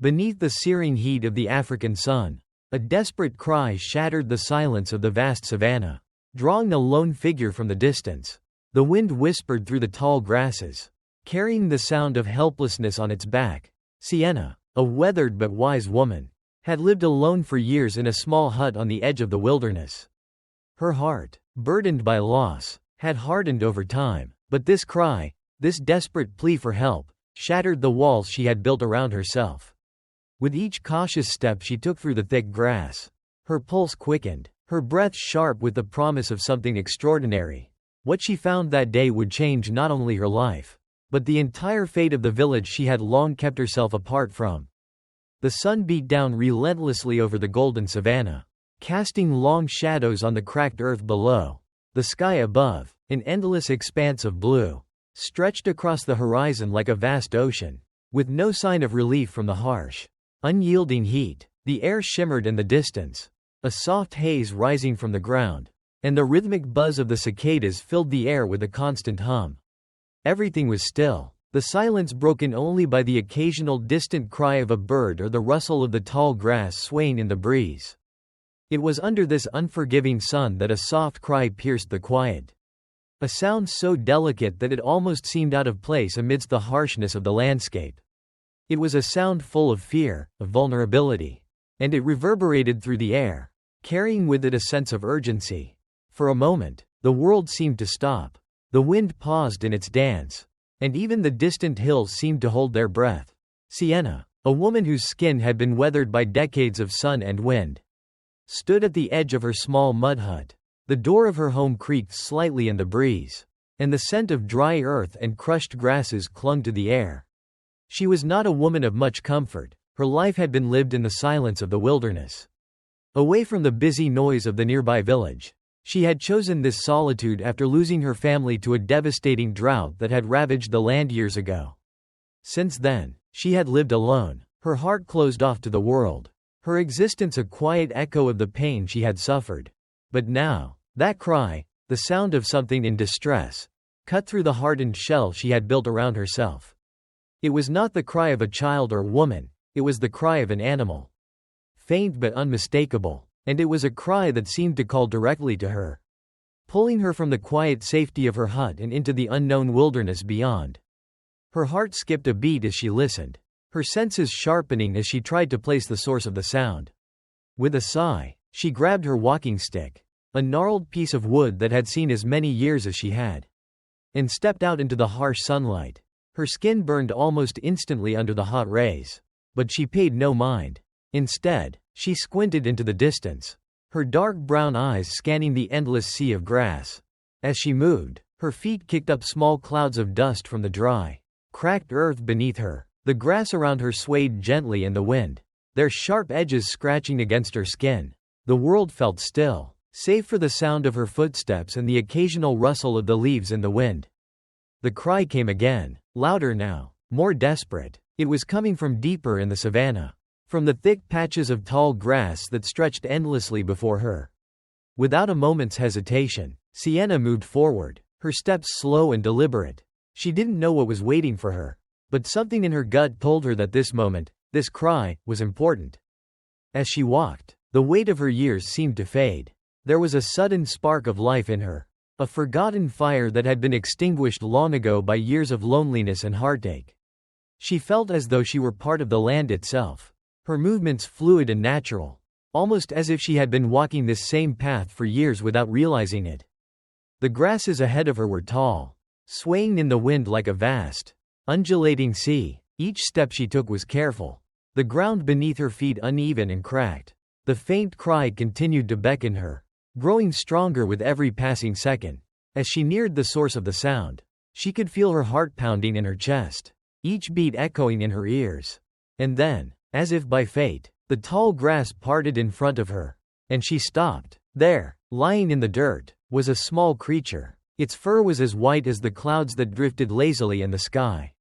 Beneath the searing heat of the African sun, a desperate cry shattered the silence of the vast savanna, drawing a lone figure from the distance. The wind whispered through the tall grasses, carrying the sound of helplessness on its back. Sienna, a weathered but wise woman, had lived alone for years in a small hut on the edge of the wilderness. Her heart, burdened by loss, had hardened over time, but this cry, this desperate plea for help, shattered the walls she had built around herself. With each cautious step she took through the thick grass, her pulse quickened, her breath sharp with the promise of something extraordinary. What she found that day would change not only her life, but the entire fate of the village she had long kept herself apart from. The sun beat down relentlessly over the golden savanna, casting long shadows on the cracked earth below. The sky above, an endless expanse of blue, stretched across the horizon like a vast ocean, with no sign of relief from the harsh, unyielding heat. The air shimmered in the distance, a soft haze rising from the ground, and the rhythmic buzz of the cicadas filled the air with a constant hum. Everything was still, the silence broken only by the occasional distant cry of a bird or the rustle of the tall grass swaying in the breeze. It was under this unforgiving sun that a soft cry pierced the quiet. A sound so delicate that it almost seemed out of place amidst the harshness of the landscape. It was a sound full of fear, of vulnerability, and it reverberated through the air, carrying with it a sense of urgency. For a moment, the world seemed to stop. The wind paused in its dance, and even the distant hills seemed to hold their breath. Sienna, a woman whose skin had been weathered by decades of sun and wind, stood at the edge of her small mud hut. The door of her home creaked slightly in the breeze, and the scent of dry earth and crushed grasses clung to the air. She was not a woman of much comfort. Her life had been lived in the silence of the wilderness, away from the busy noise of the nearby village. She had chosen this solitude after losing her family to a devastating drought that had ravaged the land years ago. Since then, she had lived alone, her heart closed off to the world, her existence a quiet echo of the pain she had suffered. But now, that cry, the sound of something in distress, cut through the hardened shell she had built around herself. It was not the cry of a child or woman, it was the cry of an animal. Faint but unmistakable. And it was a cry that seemed to call directly to her, pulling her from the quiet safety of her hut and into the unknown wilderness beyond. Her heart skipped a beat as she listened, her senses sharpening as she tried to place the source of the sound. With a sigh, she grabbed her walking stick, a gnarled piece of wood that had seen as many years as she had, and stepped out into the harsh sunlight. Her skin burned almost instantly under the hot rays, but she paid no mind. Instead, she squinted into the distance, her dark brown eyes scanning the endless sea of grass. As she moved, her feet kicked up small clouds of dust from the dry, cracked earth beneath her. The grass around her swayed gently in the wind, their sharp edges scratching against her skin. The world felt still, save for the sound of her footsteps and the occasional rustle of the leaves in the wind. The cry came again, louder now, more desperate. It was coming from deeper in the savanna, from the thick patches of tall grass that stretched endlessly before her. Without a moment's hesitation, Sienna moved forward, her steps slow and deliberate. She didn't know what was waiting for her, but something in her gut told her that this moment, this cry, was important. As she walked, the weight of her years seemed to fade. There was a sudden spark of life in her, a forgotten fire that had been extinguished long ago by years of loneliness and heartache. She felt as though she were part of the land itself, her movements fluid and natural, almost as if she had been walking this same path for years without realizing it. The grasses ahead of her were tall, swaying in the wind like a vast, undulating sea. Each step she took was careful, the ground beneath her feet uneven and cracked. The faint cry continued to beckon her, growing stronger with every passing second. As she neared the source of the sound, she could feel her heart pounding in her chest, each beat echoing in her ears. And then, as if by fate, the tall grass parted in front of her, and she stopped. There, lying in the dirt, was a small creature. Its fur was as white as the clouds that drifted lazily in the sky,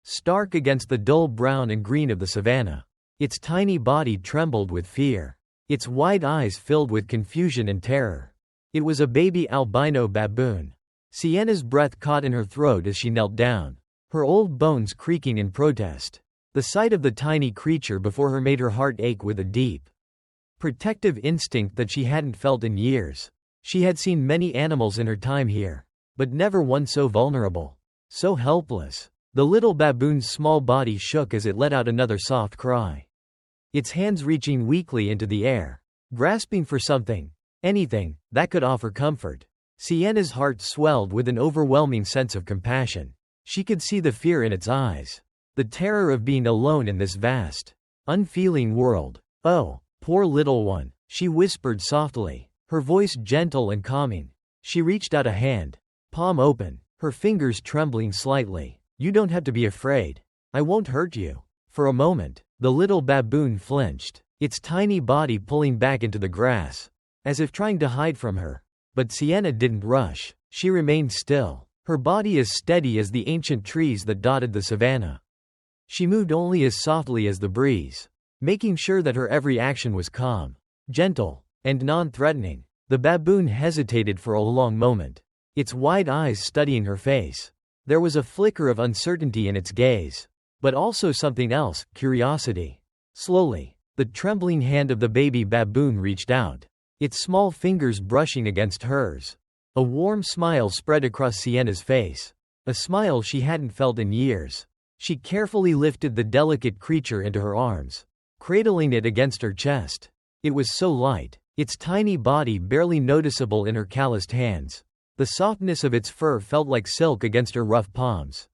stark against the dull brown and green of the savanna. Its tiny body trembled with fear, its wide eyes filled with confusion and terror. It was a baby albino baboon. Sienna's breath caught in her throat as she knelt down, her old bones creaking in protest. The sight of the tiny creature before her made her heart ache with a deep, protective instinct that she hadn't felt in years. She had seen many animals in her time here, but never one so vulnerable, so helpless. The little baboon's small body shook as it let out another soft cry, its hands reaching weakly into the air, grasping for something, anything, that could offer comfort. Sienna's heart swelled with an overwhelming sense of compassion. She could see the fear in its eyes, the terror of being alone in this vast, unfeeling world. "Oh, poor little one," she whispered softly, her voice gentle and calming. She reached out a hand, palm open, her fingers trembling slightly. "You don't have to be afraid. I won't hurt you." For a moment, the little baboon flinched, its tiny body pulling back into the grass, as if trying to hide from her. But Sienna didn't rush. She remained still, her body as steady as the ancient trees that dotted the savannah. She moved only as softly as the breeze, making sure that her every action was calm, gentle, and non-threatening. The baboon hesitated for a long moment, its wide eyes studying her face. There was a flicker of uncertainty in its gaze, but also something else, curiosity. Slowly, the trembling hand of the baby baboon reached out, its small fingers brushing against hers. A warm smile spread across Sienna's face, a smile she hadn't felt in years. She carefully lifted the delicate creature into her arms, cradling it against her chest. It was so light, its tiny body barely noticeable in her calloused hands. The softness of its fur felt like silk against her rough palms.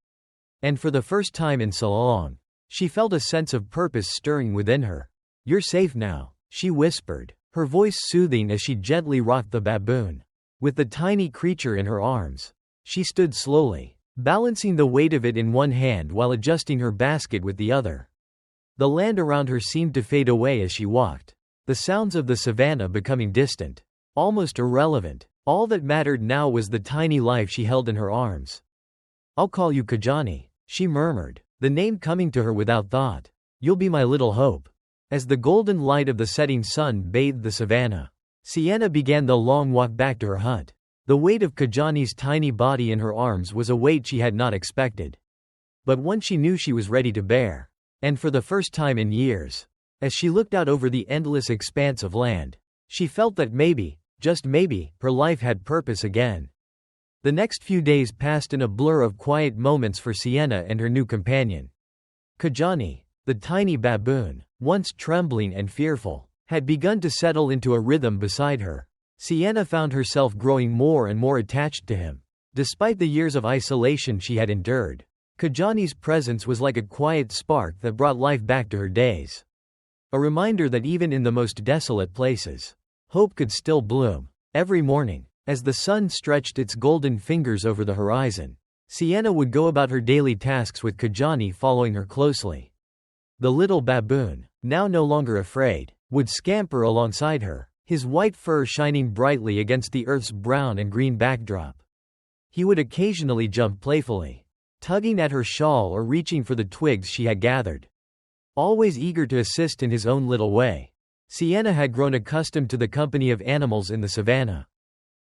And for the first time in so long, she felt a sense of purpose stirring within her. "You're safe now," she whispered, her voice soothing as she gently rocked the baboon. With the tiny creature in her arms, she stood slowly, balancing the weight of it in one hand while adjusting her basket with the other. The land around her seemed to fade away as she walked, the sounds of the savannah becoming distant, almost irrelevant. All that mattered now was the tiny life she held in her arms. "I'll call you Kajani," she murmured, the name coming to her without thought. "You'll be my little hope." As the golden light of the setting sun bathed the savannah, Sienna began the long walk back to her hut. The weight of Kajani's tiny body in her arms was a weight she had not expected, but one she knew she was ready to bear. And for the first time in years, as she looked out over the endless expanse of land, she felt that maybe, just maybe, her life had purpose again. The next few days passed in a blur of quiet moments for Sienna and her new companion. Kajani, the tiny baboon, once trembling and fearful, had begun to settle into a rhythm beside her. Sienna found herself growing more and more attached to him. Despite the years of isolation she had endured, Kajani's presence was like a quiet spark that brought life back to her days. A reminder that even in the most desolate places, hope could still bloom. Every morning, as the sun stretched its golden fingers over the horizon, Sienna would go about her daily tasks with Kajani following her closely. The little baboon, now no longer afraid, would scamper alongside her, his white fur shining brightly against the earth's brown and green backdrop. He would occasionally jump playfully, tugging at her shawl or reaching for the twigs she had gathered, always eager to assist in his own little way. Sienna had grown accustomed to the company of animals in the savannah,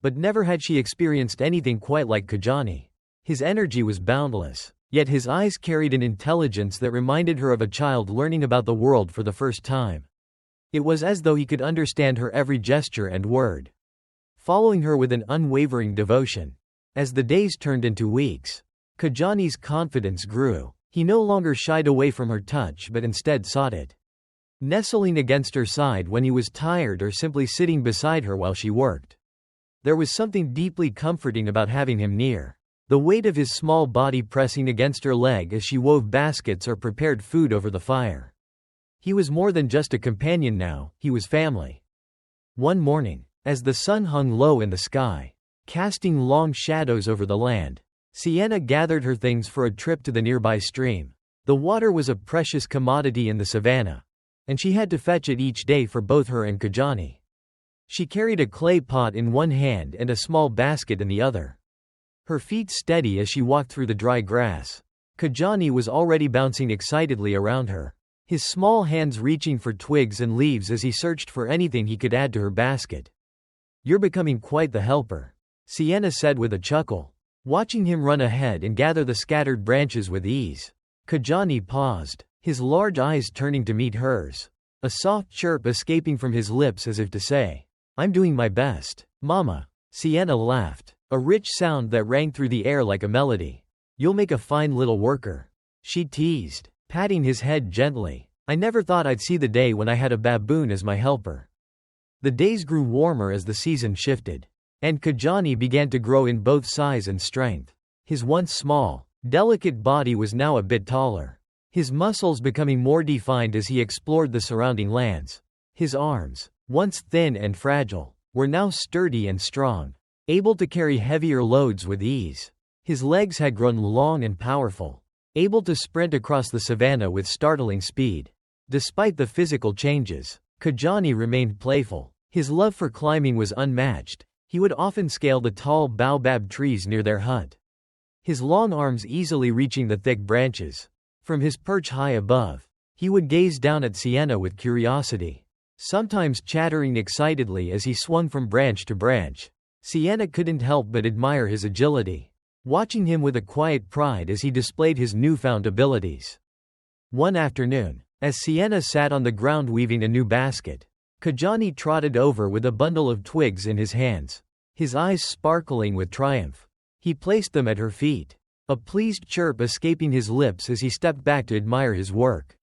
but never had she experienced anything quite like Kajani. His energy was boundless, yet his eyes carried an intelligence that reminded her of a child learning about the world for the first time. It was as though he could understand her every gesture and word, following her with an unwavering devotion. As the days turned into weeks, Kajani's confidence grew. He no longer shied away from her touch but instead sought it, nestling against her side when he was tired or simply sitting beside her while she worked. There was something deeply comforting about having him near, the weight of his small body pressing against her leg as she wove baskets or prepared food over the fire. He was more than just a companion now, he was family. One morning, as the sun hung low in the sky, casting long shadows over the land, Sienna gathered her things for a trip to the nearby stream. The water was a precious commodity in the savannah, and she had to fetch it each day for both her and Kajani. She carried a clay pot in one hand and a small basket in the other, her feet steady as she walked through the dry grass. Kajani was already bouncing excitedly around her, his small hands reaching for twigs and leaves as he searched for anything he could add to her basket. "You're becoming quite the helper," Sienna said with a chuckle, watching him run ahead and gather the scattered branches with ease. Kajani paused, his large eyes turning to meet hers. A soft chirp escaping from his lips as if to say, "I'm doing my best, Mama." Sienna laughed, a rich sound that rang through the air like a melody. "You'll make a fine little worker," she teased, patting his head gently. "I never thought I'd see the day when I had a baboon as my helper." The days grew warmer as the season shifted, and Kajani began to grow in both size and strength. His once small, delicate body was now a bit taller, his muscles becoming more defined as he explored the surrounding lands. His arms, once thin and fragile, were now sturdy and strong, able to carry heavier loads with ease. His legs had grown long and powerful, able to sprint across the savanna with startling speed. Despite the physical changes, Kajani remained playful. His love for climbing was unmatched. He would often scale the tall baobab trees near their hut, his long arms easily reaching the thick branches. From his perch high above, he would gaze down at Sienna with curiosity, sometimes chattering excitedly as he swung from branch to branch. Sienna couldn't help but admire his agility, watching him with a quiet pride as he displayed his newfound abilities. One afternoon, as Sienna sat on the ground weaving a new basket, Kajani trotted over with a bundle of twigs in his hands, his eyes sparkling with triumph. He placed them at her feet, a pleased chirp escaping his lips as he stepped back to admire his work.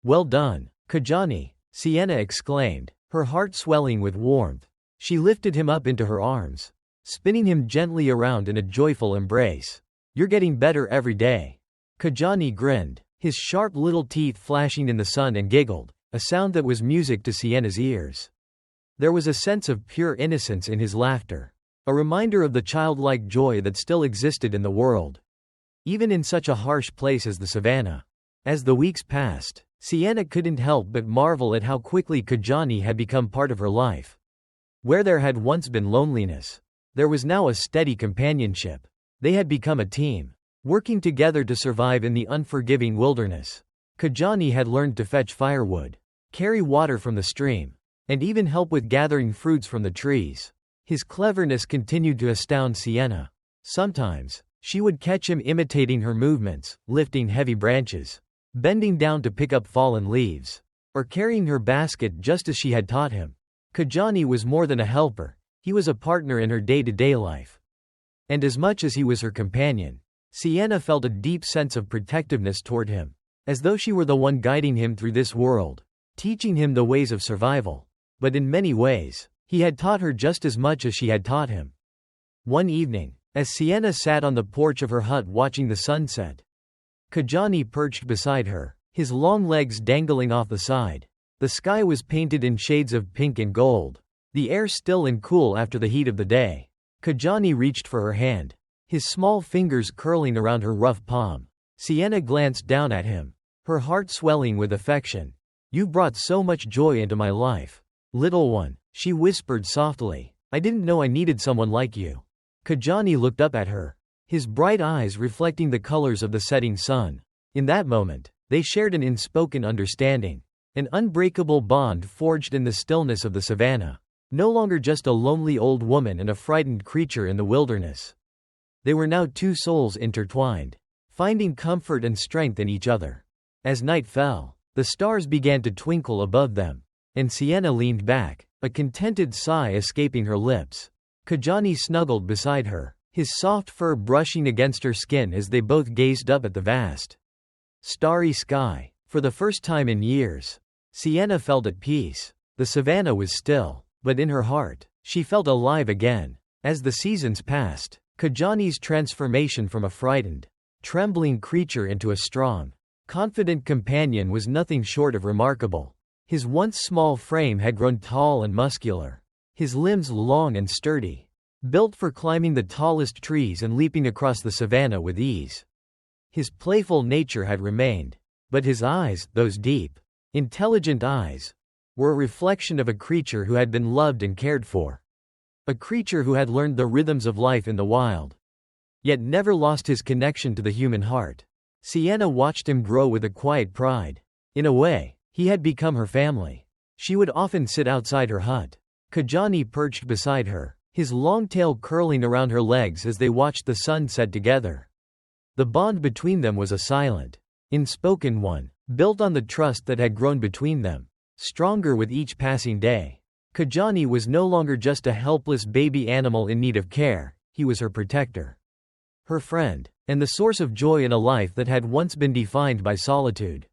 "Well done, Kajani," Sienna exclaimed, her heart swelling with warmth. She lifted him up into her arms, spinning him gently around in a joyful embrace. "You're getting better every day." Kajani grinned, his sharp little teeth flashing in the sun, and giggled, a sound that was music to Sienna's ears. There was a sense of pure innocence in his laughter, a reminder of the childlike joy that still existed in the world, even in such a harsh place as the savannah. As the weeks passed, Sienna couldn't help but marvel at how quickly Kajani had become part of her life. Where there had once been loneliness, there was now a steady companionship. They had become a team, working together to survive in the unforgiving wilderness. Kajani had learned to fetch firewood, carry water from the stream, and even help with gathering fruits from the trees. His cleverness continued to astound Sienna. Sometimes, she would catch him imitating her movements, lifting heavy branches, bending down to pick up fallen leaves, or carrying her basket just as she had taught him. Kajani was more than a helper, he was a partner in her day-to-day life. And as much as he was her companion, Sienna felt a deep sense of protectiveness toward him, as though she were the one guiding him through this world, teaching him the ways of survival. But in many ways, he had taught her just as much as she had taught him. One evening, as Sienna sat on the porch of her hut watching the sunset, Kajani perched beside her, his long legs dangling off the side. The sky was painted in shades of pink and gold, the air still and cool after the heat of the day. Kajani reached for her hand, his small fingers curling around her rough palm. Sienna glanced down at him, her heart swelling with affection. "You've brought so much joy into my life, little one," she whispered softly. "I didn't know I needed someone like you." Kajani looked up at her, his bright eyes reflecting the colors of the setting sun. In that moment, they shared an unspoken understanding, an unbreakable bond forged in the stillness of the savannah. No longer just a lonely old woman and a frightened creature in the wilderness. They were now two souls intertwined, finding comfort and strength in each other. As night fell, the stars began to twinkle above them, and Sienna leaned back, a contented sigh escaping her lips. Kajani snuggled beside her, his soft fur brushing against her skin as they both gazed up at the vast, starry sky. For the first time in years, Sienna felt at peace. The savannah was still, but in her heart, she felt alive again. As the seasons passed, Kajani's transformation from a frightened, trembling creature into a strong, confident companion was nothing short of remarkable. His once small frame had grown tall and muscular, his limbs long and sturdy, built for climbing the tallest trees and leaping across the savannah with ease. His playful nature had remained, but his eyes, those deep, intelligent eyes, were a reflection of a creature who had been loved and cared for. A creature who had learned the rhythms of life in the wild, yet never lost his connection to the human heart. Sienna watched him grow with a quiet pride. In a way, he had become her family. She would often sit outside her hut, Kajani perched beside her, his long tail curling around her legs as they watched the sun set together. The bond between them was a silent, unspoken one, built on the trust that had grown between them, stronger with each passing day. Kajani was no longer just a helpless baby animal in need of care, he was her protector, her friend, and the source of joy in a life that had once been defined by solitude.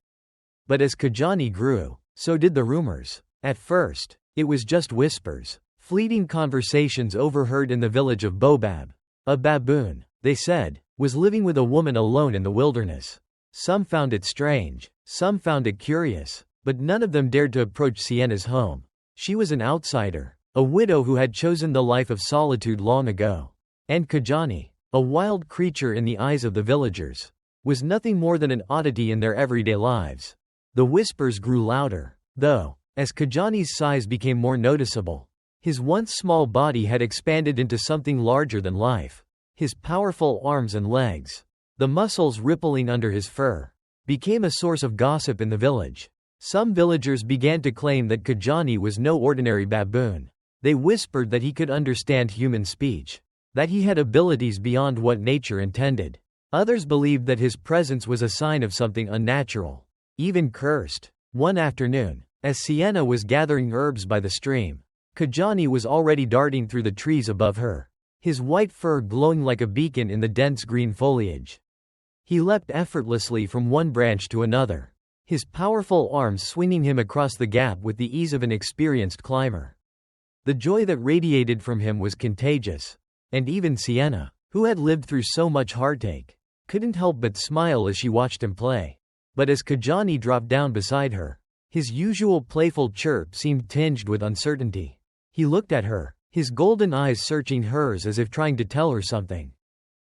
But as Kajani grew, so did the rumors. At first, it was just whispers, fleeting conversations overheard in the village of Bobab. A baboon, they said, was living with a woman alone in the wilderness. Some found it strange, some found it curious, but none of them dared to approach Sienna's home. She was an outsider, a widow who had chosen the life of solitude long ago. And Kajani, a wild creature in the eyes of the villagers, was nothing more than an oddity in their everyday lives. The whispers grew louder, though, as Kajani's size became more noticeable. His once small body had expanded into something larger than life. His powerful arms and legs, the muscles rippling under his fur, became a source of gossip in the village. Some villagers began to claim that Kajani was no ordinary baboon. They whispered that he could understand human speech, that he had abilities beyond what nature intended. Others believed that his presence was a sign of something unnatural, even cursed. One afternoon, as Sienna was gathering herbs by the stream, Kajani was already darting through the trees above her, his white fur glowing like a beacon in the dense green foliage. He leapt effortlessly from one branch to another, his powerful arms swinging him across the gap with the ease of an experienced climber. The joy that radiated from him was contagious, and even Sienna, who had lived through so much heartache, couldn't help but smile as she watched him play. But as Kajani dropped down beside her, his usual playful chirp seemed tinged with uncertainty. He looked at her, his golden eyes searching hers as if trying to tell her something.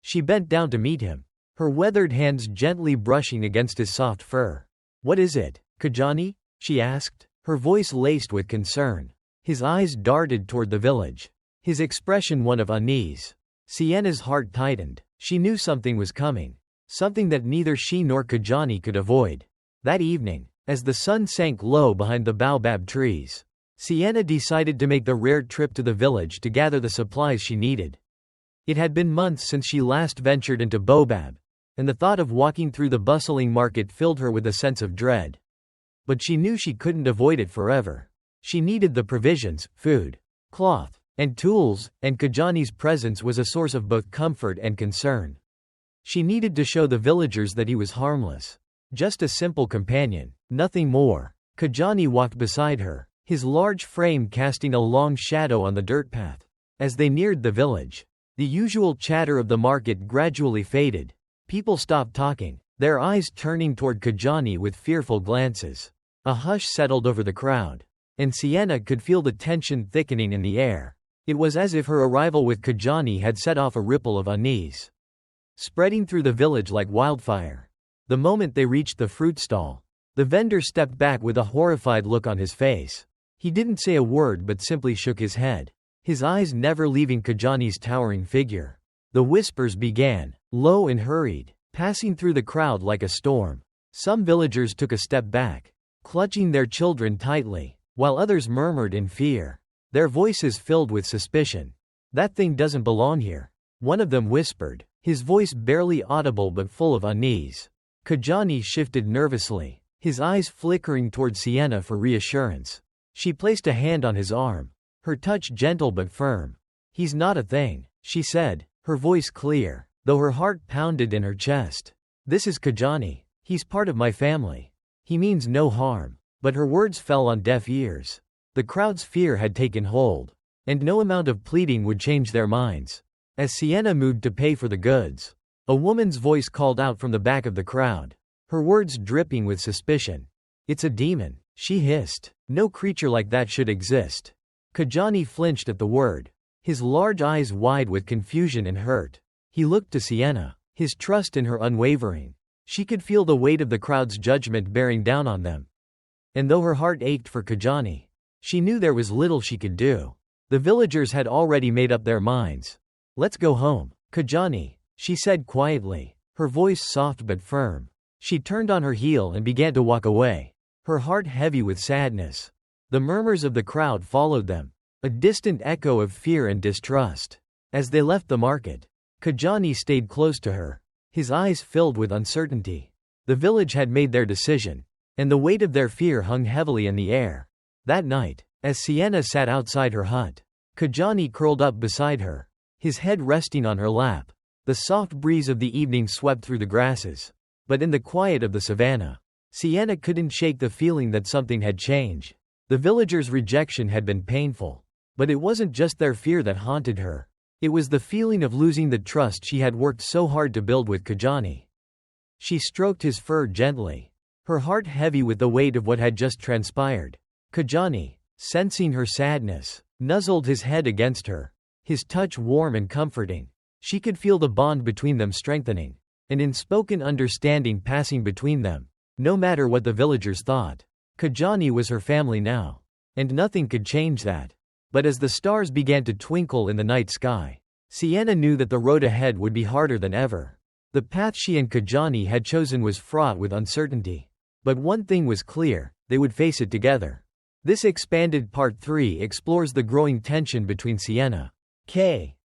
She bent down to meet him, her weathered hands gently brushing against his soft fur. "What is it, Kajani?" she asked, her voice laced with concern. His eyes darted toward the village, his expression one of unease. Sienna's heart tightened. She knew something was coming, something that neither she nor Kajani could avoid. That evening, as the sun sank low behind the baobab trees, Sienna decided to make the rare trip to the village to gather the supplies she needed. It had been months since she last ventured into Bobab, and the thought of walking through the bustling market filled her with a sense of dread. But she knew she couldn't avoid it forever. She needed the provisions, food, cloth, and tools, and Kajani's presence was a source of both comfort and concern. She needed to show the villagers that he was harmless, just a simple companion, nothing more. Kajani walked beside her, his large frame casting a long shadow on the dirt path. As they neared the village, the usual chatter of the market gradually faded. People stopped talking, their eyes turning toward Kajani with fearful glances. A hush settled over the crowd, and Sienna could feel the tension thickening in the air. It was as if her arrival with Kajani had set off a ripple of unease, spreading through the village like wildfire. The moment they reached the fruit stall, the vendor stepped back with a horrified look on his face. He didn't say a word but simply shook his head, his eyes never leaving Kajani's towering figure. The whispers began, low and hurried, passing through the crowd like a storm. Some villagers took a step back, clutching their children tightly, while others murmured in fear, their voices filled with suspicion. "That thing doesn't belong here," one of them whispered, his voice barely audible but full of unease. Kajani shifted nervously, his eyes flickering toward Sienna for reassurance. She placed a hand on his arm, her touch gentle but firm. "He's not a thing," she said, her voice clear, though her heart pounded in her chest. "This is Kajani. He's part of my family. He means no harm." But her words fell on deaf ears. The crowd's fear had taken hold, and no amount of pleading would change their minds. As Sienna moved to pay for the goods, a woman's voice called out from the back of the crowd, her words dripping with suspicion. "It's a demon," she hissed. "No creature like that should exist." Kajani flinched at the word, his large eyes wide with confusion and hurt. He looked to Sienna, his trust in her unwavering. She could feel the weight of the crowd's judgment bearing down on them. And though her heart ached for Kajani, she knew there was little she could do. The villagers had already made up their minds. "Let's go home, Kajani," she said quietly, her voice soft but firm. She turned on her heel and began to walk away, her heart heavy with sadness. The murmurs of the crowd followed them, a distant echo of fear and distrust. As they left the market, Kajani stayed close to her, his eyes filled with uncertainty. The village had made their decision, and the weight of their fear hung heavily in the air. That night, as Sienna sat outside her hut, Kajani curled up beside her, his head resting on her lap. The soft breeze of the evening swept through the grasses. But in the quiet of the savannah, Sienna couldn't shake the feeling that something had changed. The villagers' rejection had been painful. But it wasn't just their fear that haunted her. It was the feeling of losing the trust she had worked so hard to build with Kajani. She stroked his fur gently, her heart heavy with the weight of what had just transpired. Kajani, sensing her sadness, nuzzled his head against her, his touch warm and comforting. She could feel the bond between them strengthening, an unspoken understanding passing between them. No matter what the villagers thought, Kajani was her family now, and nothing could change that. But as the stars began to twinkle in the night sky, Sienna knew that the road ahead would be harder than ever. The path she and Kajani had chosen was fraught with uncertainty. But one thing was clear, they would face it together. This expanded Part 3 explores the growing tension between Sienna K.